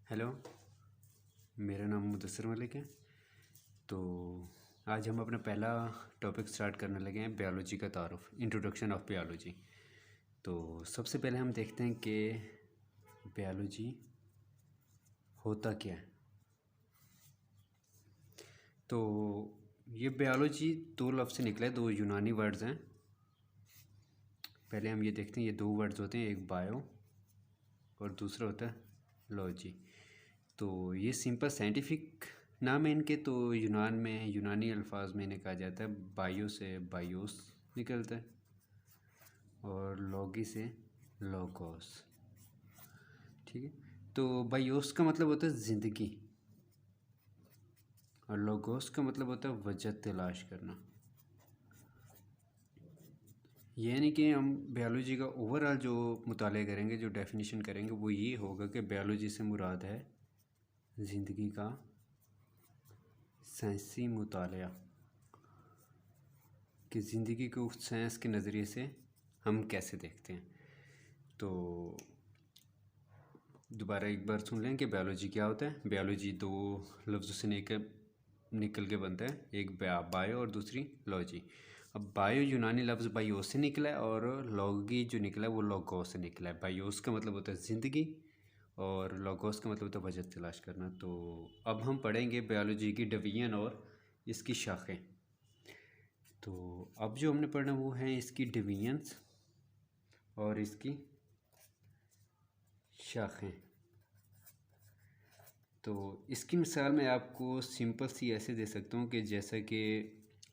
Hello, मेरा नाम मुदस्सिर मलिक है। तो आज हम अपना पहला टॉपिक स्टार्ट करने लगे हैं, बायोलॉजी का तारुफ, इंट्रोडक्शन ऑफ बायोलॉजी। तो सबसे पहले हम देखते हैं कि बायोलॉजी होता क्या है। तो ये बायोलॉजी दो लफ्ज़ से निकला है, दो यूनानी वर्ड्स हैं। पहले हम ये देखते हैं, ये दो वर्ड्स होते हैं, एक बायो और दूसरा होता है लॉजी। तो ये सिंपल साइंटिफिक नाम है इनके। तो यूनान में, यूनानी अल्फाज में इन्हें कहा जाता है, बायो से बायोस निकलता है और लॉगी से लोगोस। ठीक है। तो बायोस का मतलब होता है ज़िंदगी और लोगोस का मतलब होता है वजह तलाश करना। यानी कि हम बायोलॉजी का ओवरऑल जो मुताला करेंगे, जो डेफिनेशन करेंगे, वो ये होगा कि बायोलॉजी से मुराद है ज़िंदगी का साइंसी मुताला, कि ज़िंदगी को साइंस के नज़रिए से हम कैसे देखते हैं। तो दोबारा एक बार सुन लें कि बायोलॉजी क्या होता है। बायोलॉजी दो लफ्ज़ों से निकल के बनता है, एक बायो और दूसरी लॉजी। अब बायो यूनानी लफ्ज़ बायोस से निकला है और लॉगी जो निकला है वो लोगोस से निकला है। बायोस का मतलब होता है ज़िंदगी और लोगोस का मतलब होता है वजह तलाश करना। तो अब हम पढ़ेंगे बायोलॉजी की डिवीजन और इसकी शाखें। तो अब जो हमने पढ़ना वो है इसकी डिवीजन्स और इसकी शाखें। तो इसकी मिसाल मैं आपको सिंपल सी ऐसे दे सकता हूँ कि जैसा कि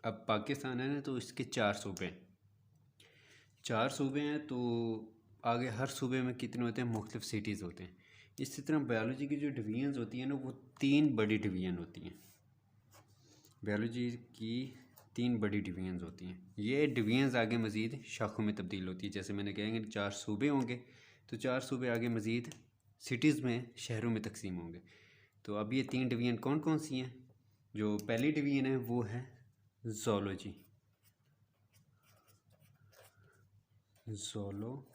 अब पाकिस्तान है ना, तो इसके 4 सूबे हैं। तो आगे हर सूबे में कितने होते हैं, मुख्तलिफ सिटीज़ होते हैं। इसी तरह बायोलॉजी की जो डिवीजन्स होती हैं ना, वो 3 बड़ी डिवीजन होती हैं। बायोलॉजी की 3 बड़ी डिवीजन्स होती हैं। ये डिवीजन्स आगे मज़ीद शाखों में तब्दील होती है। जैसे मैंने कहेंगे 4 सूबे होंगे, तो 4 सूबे आगे मज़ीद सिटीज़ में, शहरों में तकसीम होंगे। तो अब ये 3 डिवीजन कौन कौन सी हैं। जो पहली डिवीजन है वो है ज़ूलॉजी। ज़ूलॉजी।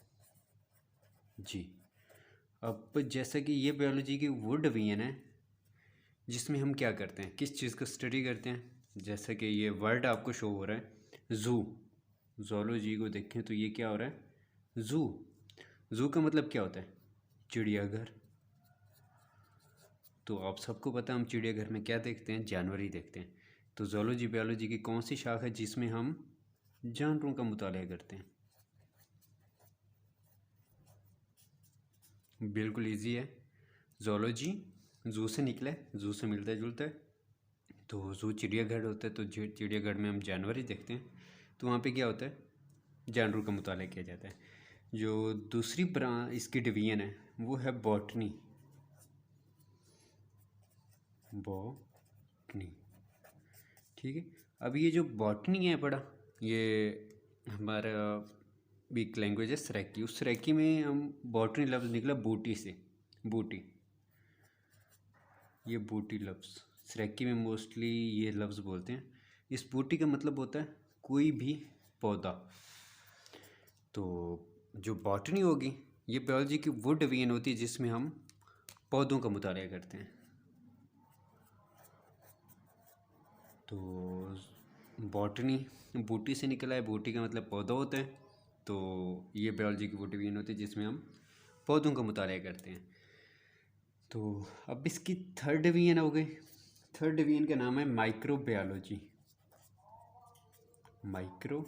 अब जैसा कि ये बायोलॉजी की वो डिवीजन है जिसमें हम क्या करते हैं, किस चीज़ को स्टडी करते हैं। जैसा कि ये वर्ड आपको शो हो रहा है, ज़ू। ज़ूलॉजी को देखें तो ये क्या हो रहा है, ज़ू। ज़ू का मतलब क्या होता है, चिड़ियाघर। तो आप सबको पता है हम चिड़ियाघर में क्या देखते हैं, जानवर ही देखते हैं। तो ज़ूलॉजी बायोलॉजी की कौन सी शाख है जिसमें हम जानवरों का मुताला करते हैं। बिल्कुल इजी है। ज़ूलॉजी ज़ू से निकला है, ज़ू से मिलता जुलता है। तो ज़ू चिड़ियाघर होता है, तो चिड़ियाघर में हम जानवर ही देखते हैं। तो वहाँ पे क्या होता है, जानवरों का मुताला किया जाता है। जो दूसरी इसकी डिवीजन है वो है बॉटनी। बॉटनी, ठीक है। अब ये जो बॉटनी है पढ़ा, ये हमारा एक लैंग्वेज है सरेकी। उस सरेकी में हम बॉटनी लफ्ज़ निकला बूटी से, बूटी। ये बूटी लफ्ज़ सरेकी में मोस्टली ये लफ्ज़ बोलते हैं। इस बूटी का मतलब होता है कोई भी पौधा। तो जो बॉटनी होगी, ये बायोलॉजी की वो डिवीजन होती है जिसमें हम पौधों का मुताला करते हैं। तो बॉटनी बूटी से निकला है, बूटी का मतलब पौधा होता है। तो ये बायोलॉजी की वो डिवीजन होती है जिसमें हम पौधों का मुताला करते हैं। तो अब इसकी थर्ड डिवीजन हो गई। थर्ड डिवीजन का नाम है माइक्रोबायोलॉजी। माइक्रोबायोलॉजी,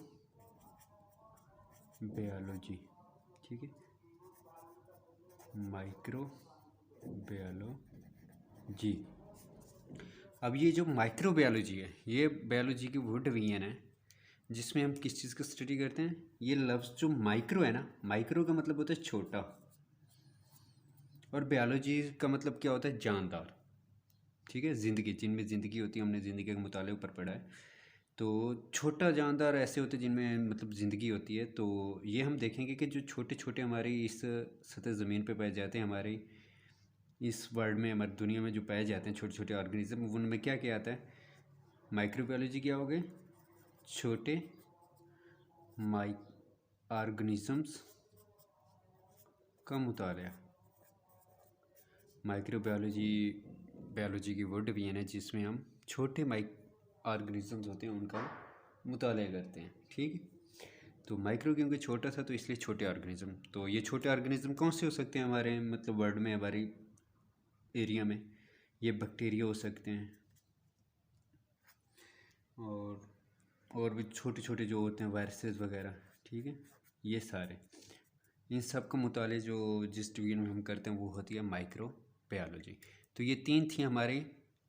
ठीक है। माइक्रोबायोलॉजी। अब ये जो माइक्रोबायोलॉजी है, ये बायोलॉजी की वो डिवीजन है जिसमें हम किस चीज़ का स्टडी करते हैं। ये लफ्ज़ जो माइक्रो है ना, माइक्रो का मतलब होता है छोटा, और बायोलॉजी का मतलब क्या होता है, जानदार। ठीक है, ज़िंदगी, जिनमें ज़िंदगी होती है, हमने ज़िंदगी के मुताले ऊपर पढ़ा है। तो छोटा जानदार ऐसे होते हैं जिनमें मतलब ज़िंदगी होती है। तो ये हम देखेंगे कि जो छोटे छोटे हमारी इस सतह ज़मीन पे पाए जाते हैं, हमारी इस वर्ल्ड में, हमारी दुनिया में जो पाए जाते हैं छोटे छोटे ऑर्गेनिज्म, उनमें क्या क्या आता है। माइक्रोबायोलॉजी क्या हो गए, छोटे ऑर्गेनिजम्स का मुताला। माइक्रोबायोलॉजी बायोलॉजी की वो डिवीजन है जिसमें हम छोटे ऑर्गेनिजम्स होते हैं उनका मुताला करते हैं। ठीक है, तो माइक्रो क्योंकि छोटा था तो इसलिए छोटे ऑर्गेनिज्म। तो ये छोटे ऑर्गेनिज्म कौन से हो सकते हैं हमारे मतलब वर्ल्ड में, हमारी एरिया में? ये बैक्टीरिया हो सकते हैं और भी छोटे छोटे जो होते हैं वायरसेस वगैरह। ठीक है, ये सारे इन सब का मुताले जो जिस डिवीजन में हम करते हैं वो होती है माइक्रो बायोलॉजी। तो ये तीन थी हमारी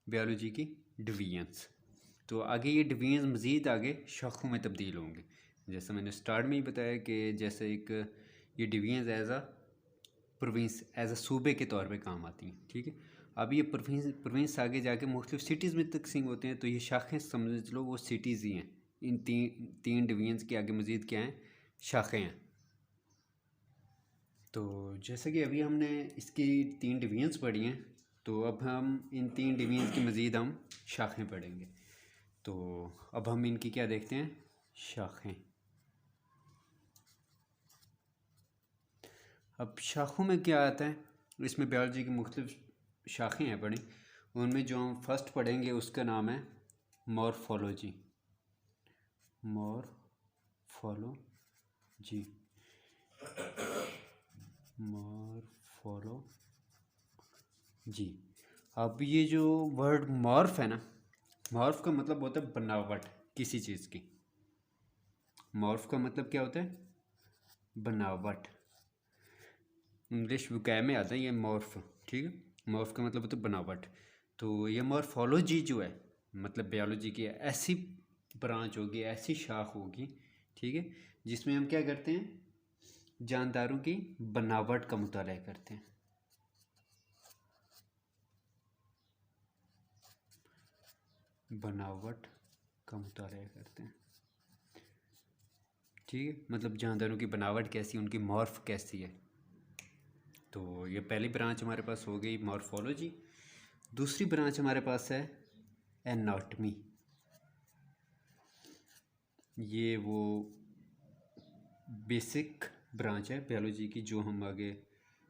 बायोलॉजी की डिवीजन्स। तो आगे ये डिवीजन मज़ीद आगे शाखों में तब्दील होंगे। जैसा मैंने स्टार्ट में ही बताया कि जैसे एक ये डिवीजन प्रोविंस एज अ सूबे के तौर पे काम आती हैं। ठीक है, अब ये प्रोविंस आगे जाके मुख्तलिफ सिटीज़ में तकसीम होते हैं, तो ये शाखें समझ लो वो सिटीज़ ही हैं। इन तीन डिवीजन्स के आगे मज़ीद क्या हैं? शाखें हैं। तो जैसे कि अभी हमने इसकी 3 डिवीजन्स पढ़ी हैं, तो अब हम इन 3 डिवीजन्स की मज़ीद हम शाखें पढ़ेंगे। तो अब हम इनकी क्या देखते हैं? शाखें। अब शाखों में क्या आता है? इसमें बायोलॉजी की मुख्तलिफ शाखें हैं पढ़ी, उनमें जो हम फर्स्ट पढ़ेंगे उसका नाम है मॉर्फोलॉजी। Morphology morphology. अब ये जो वर्ड मॉर्फ है ना, मॉर्फ का मतलब होता है बनावट किसी चीज़ की। मॉर्फ का मतलब क्या होता है? बनावट। इंग्लिश वोकैब में आता है ये मॉर्फ। ठीक है, मॉर्फ का मतलब होता है बनावट। तो ये मॉर्फोलॉजी जो है मतलब बायोलॉजी की ऐसी ब्रांच होगी, ऐसी शाख होगी, ठीक है, जिसमें हम क्या करते हैं? जानदारों की बनावट का मुताला करते हैं। बनावट का मुताला करते हैं। ठीक है, मतलब जानदारों की बनावट कैसी, उनकी मॉर्फ कैसी है। तो ये पहली ब्रांच हमारे पास हो गई मॉर्फोलॉजी। दूसरी ब्रांच हमारे पास है एनाटॉमी। ये वो बेसिक ब्रांच है बायोलॉजी की जो हम आगे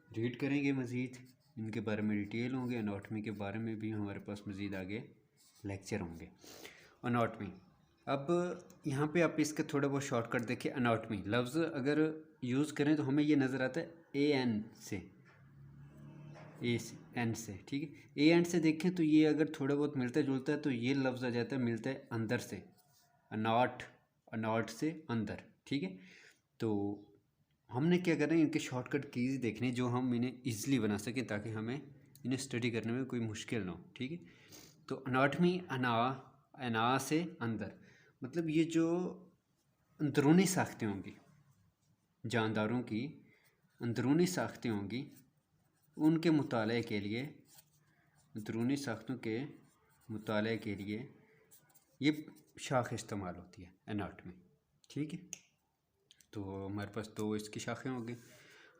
रीड करेंगे मज़ीद, इनके बारे में डिटेल होंगे। एनाटॉमी के बारे में भी हमारे पास मज़ीद आगे लेक्चर होंगे। एनाटॉमी, अब यहाँ पे आप इसका थोड़ा बहुत शॉर्टकट देखिए। एनाटॉमी लफ्ज़ अगर यूज़ करें तो हमें ये नज़र आता है AN से, AN से। ठीक है, AN से देखें तो ये अगर थोड़ा बहुत मिलता जुलता है तो ये लफ्ज़ आ जाता है, मिलता है अंदर से, अनाट से अंदर। ठीक है, तो हमने क्या करना है, इनके शॉर्टकट कीज़ देखने जो हम इन्हें ईज़िली बना सकें ताकि हमें इन्हें स्टडी करने में कोई मुश्किल ना हो। ठीक है, तो एनाटॉमी, अना से अंदर, मतलब ये जो अंदरूनी साख्तें होंगी, जानदारों की अंदरूनी साख्तें होंगी, उनके मुताले के लिए, अंदरूनी साख्तों के मुताले के लिए ये शाख इस्तेमाल होती है एनाटॉमी। ठीक है, तो हमारे पास दो इसकी शाखें होंगी।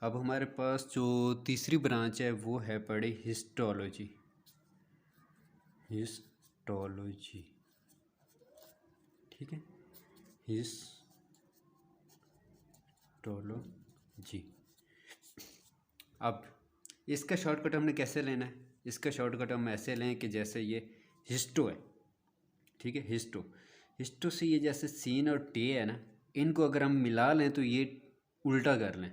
अब हमारे पास जो तीसरी ब्रांच है वो है पढ़ी हिस्टोलॉजी। हिस्टोलॉजी, ठीक है, हिस्टोलॉजी। अब इसका शॉर्टकट हमने कैसे लेना है? इसका शॉर्टकट हम ऐसे लें कि जैसे ये हिस्टो है, ठीक है, हिस्टो से ये जैसे सीन और टे है ना, इनको अगर हम मिला लें तो ये उल्टा कर लें,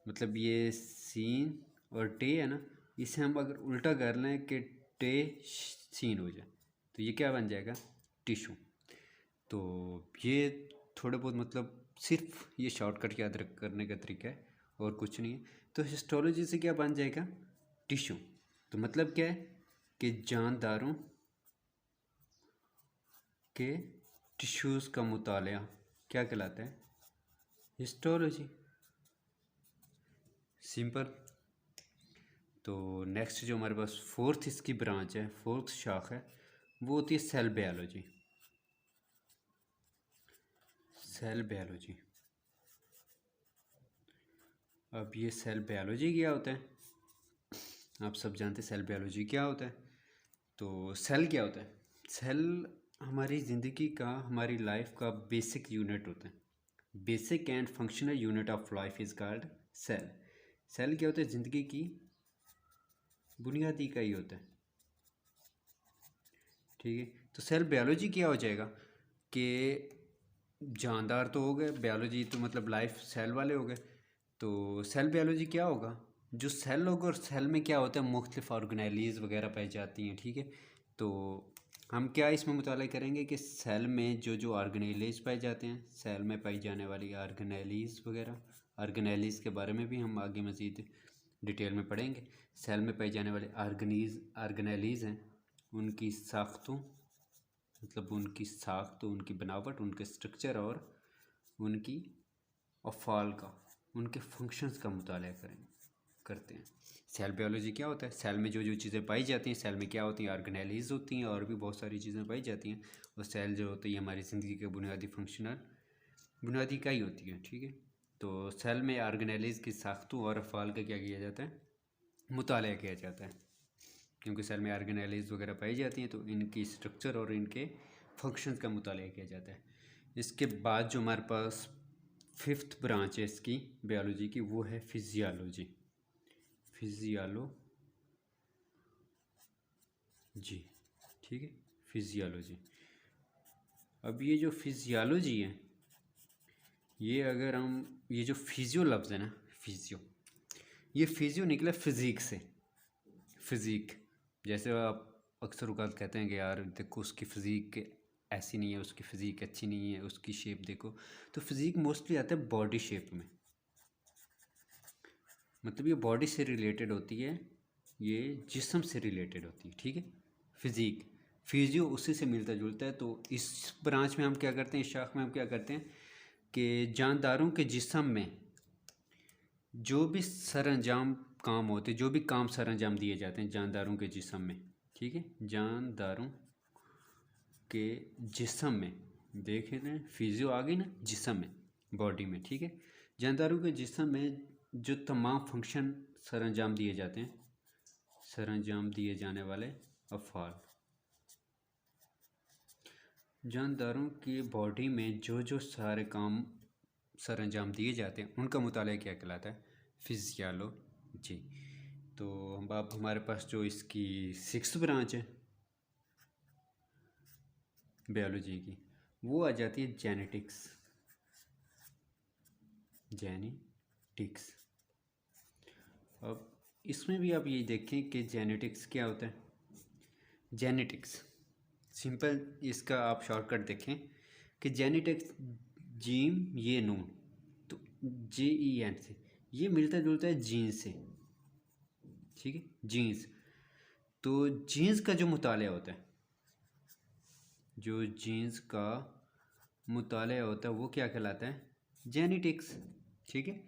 मतलब ये सीन और टे है ना, इसे हम अगर उल्टा कर लें कि टे सीन हो जाए तो ये क्या बन जाएगा? टिशू। तो ये थोड़े बहुत मतलब सिर्फ ये शॉर्टकट याद रख करने का तरीका है और कुछ नहीं है। तो हिस्टोलॉजी से क्या बन जाएगा? टिशू। तो मतलब क्या है कि जानदारों के टिश्यूज़ का मुताला क्या कहलाता है? हिस्टोलॉजी। सिंपल। तो नेक्स्ट जो हमारे पास फोर्थ इसकी ब्रांच है, फोर्थ शाख है, वो होती है सेल बायोलॉजी। Cell biology. अब ये सेल बायोलॉजी क्या होता है? आप सब जानते हैं सेल बायोलॉजी क्या होता है। तो सेल क्या होता है? सेल हमारी ज़िंदगी का, हमारी लाइफ का बेसिक यूनिट होता है। Basic and functional unit of life is called cell. Cell क्या होता है? ज़िंदगी की बुनियादी इकाई होता है। ठीक है, तो सेल बायोलॉजी क्या हो जाएगा कि जानदार तो हो गए, बायोलॉजी तो मतलब लाइफ सेल वाले हो गए, तो सेल बायोलॉजी क्या होगा, जो सेल होगा और सेल में क्या होता है मुख्तलिफ ऑर्गेनेलीज वगैरह पाई जाती हैं। ठीक है, तो हम क्या इसमें मुताला करेंगे कि सेल में जो जो ऑर्गेनेलीज पाए जाते हैं, सेल में पाई जाने वाली ऑर्गेनेलीज वगैरह, ऑर्गेनेलीज के बारे में भी हम आगे मज़ीद डिटेल में पढ़ेंगे। सेल में पाई जाने वाले ऑर्गेनेलीज हैं, उनकी साख्तों, मतलब उनकी साख्त, उनकी बनावट, उनके स्ट्रक्चर और उनकी अफ़ाल का, उनके फंक्शंस का मुताला करते हैं। सेल बायोलॉजी क्या होता है, सेल में जो जो चीज़ें पाई जाती हैं, सेल में क्या होती हैं, ऑर्गेनेलीज होती हैं और भी बहुत सारी चीज़ें पाई जाती हैं। और सेल जो होती है हमारी ज़िंदगी के बुनियादी फंक्शनल बुनियादी इकाई होती है। ठीक है, तो सेल में ऑर्गेनेलीज की साख्तों और अफ़ाल का क्या किया जाता है, मुताला किया जाता है, क्योंकि सेल में ऑर्गेनेलीज वगैरह पाई जाती हैं तो इनकी स्ट्रक्चर और इनके फंक्शंस का मुताला किया जाता है। इसके बाद जो हमारे पास फिफ्थ ब्रांच है इसकी बायोलॉजी की, वो है फिजियोलॉजी। फिजियोलॉजी, ठीक है, फिजियोलॉजी। अब ये जो फिजियोलॉजी है, ये अगर हम, ये जो फिजियो लफ्ज़ है ना, फिजियो, ये फिजियो निकला फिज़िक से। फिज़िक, जैसे आप अक्सर औक़ात कहते हैं कि यार देखो उसकी फ़िज़ीक ऐसी नहीं है, उसकी फ़िज़ीक अच्छी नहीं है, उसकी शेप देखो, तो फ़िज़ीक मोस्टली आता है बॉडी शेप में, मतलब ये बॉडी से रिलेटेड होती है, ये जिस्म से रिलेटेड होती है। ठीक है, फ़िज़ीक, फिजियो उसी से मिलता जुलता है। तो इस ब्रांच में हम क्या करते हैं, इस शाख में हम क्या करते हैं कि जानदारों के जिस्म में जो भी सरअंजाम काम होते, जो भी काम सरअंजाम दिए जाते हैं जानदारों के जिस्म में, ठीक है, जानदारों के जिस्म में, देखें ना फिजियो आ गई ना, जिस्म में, बॉडी में। ठीक है, जानदारों के जिस्म में जो तमाम फंक्शन सरअंजाम दिए जाते हैं, सरअंजाम दिए जाने वाले अफ़ाल, जानदारों की बॉडी में जो जो सारे काम सरअंजाम दिए जाते हैं उनका मुताला क्या कहलाता है, फिजियोलॉजी। तो अब हमारे पास जो इसकी सिक्स्थ ब्रांच है बायोलॉजी की, वो आ जाती है जेनेटिक्स। जेनेटिक्स, अब इसमें भी आप ये देखें कि जेनेटिक्स क्या होता है। जेनेटिक्स सिंपल, इसका आप शॉर्टकट देखें कि जेनेटिक्स, जीम ये नून, तो JEN से ये मिलता जुलता है जीन से। ठीक है, जीन्स, तो जीन्स का जो मुताला होता है, जो जीन्स का मुताला होता है वो क्या कहलाता है, जेनेटिक्स। ठीक है,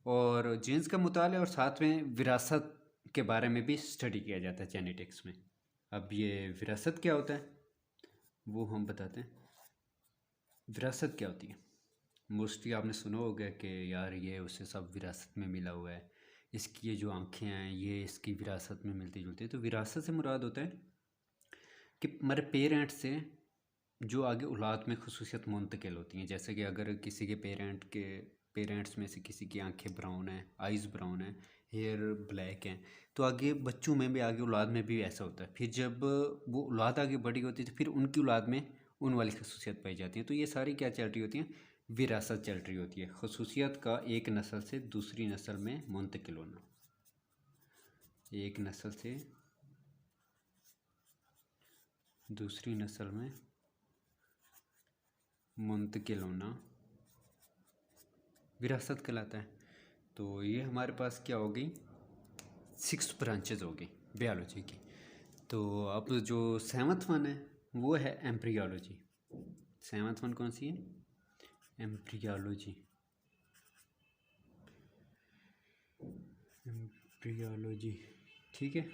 और जीन्स का मुताला और साथ में विरासत के बारे में भी स्टडी किया जाता है जेनेटिक्स में। अब ये विरासत क्या होता है वो हम बताते हैं। विरासत क्या होती है, मोस्टली आपने सुना होगा कि यार ये उससे सब विरासत में मिला हुआ है, इसकी ये जो आँखें हैं ये इसकी विरासत में मिलती जुलती है। तो विरासत से मुराद होता है कि हमारे पेरेंट्स से जो आगे औलाद में खसूसियत मुंतकिल होती हैं। जैसे कि अगर किसी के पेरेंट्स में से किसी की आंखें ब्राउन हैं, आइज़ ब्राउन हैं, हेयर ब्लैक हैं, तो आगे बच्चों में भी, आगे औलाद में भी ऐसा होता है। फिर जब वो औलाद आगे बड़ी होती है तो फिर उनकी औलाद में उन वाली खसूसियत पाई जाती है। तो ये सारी क्या चल रही होती हैं, विरासत चल रही होती है, खसूसियत का एक नस्ल से दूसरी नस्ल में मुंतकिल होना, एक नस्ल से दूसरी नस्ल में मुंतकिल होना विरासत कहलाता है। तो ये हमारे पास क्या हो गई, 6 ब्रांचेज हो गई बायोलॉजी की। तो अब जो 7th वन है वो है एम्ब्रियोलॉजी। 7th वन कौन सी है, एम्ब्रियोलॉजी। एम्ब्रियोलॉजी, ठीक है,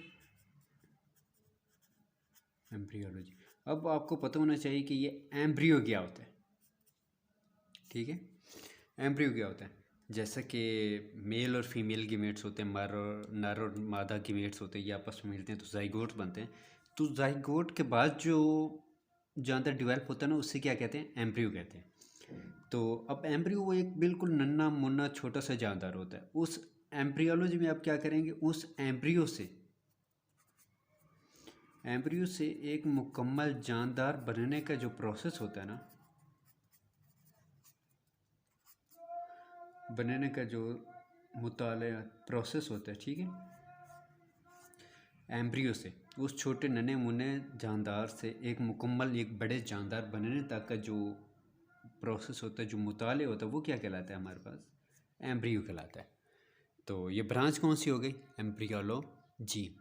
एम्ब्रियोलॉजी। अब आपको पता होना चाहिए कि ये एम्ब्रियो क्या होता है। ठीक है, एम्ब्रियो क्या होता है, जैसा कि मेल और फीमेल गीमेट्स होते हैं, नर और मादा गीमेट्स होते हैं, ये आपस में मिलते हैं तो जाइगोट बनते हैं। तो जाइगोट के बाद जो जानदार डेवलप होता है ना, उससे क्या कहते हैं, एम्ब्रियो कहते हैं। तो अब एम्ब्रियो वो एक बिल्कुल नन्ना मुन्ना छोटा सा जानदार होता है। उस एम्ब्रियोलॉजी में आप क्या करेंगे, उस एम्ब्रियो से एम्ब्रियो से एक मुकम्मल जानदार बनने का जो प्रोसेस होता है ना, बनने का जो मुताला प्रोसेस होता है, ठीक है, एम्ब्रियो से उस छोटे नन्हे मुन्ने जानदार से एक मुकम्मल एक बड़े जानदार बनने तक का जो प्रोसेस होता है, जो मुताले होता है, वो क्या कहलाता है हमारे पास? एम्ब्रियो कहलाता है। तो ये ब्रांच कौन सी हो गई? एम्ब्रियोलॉजी।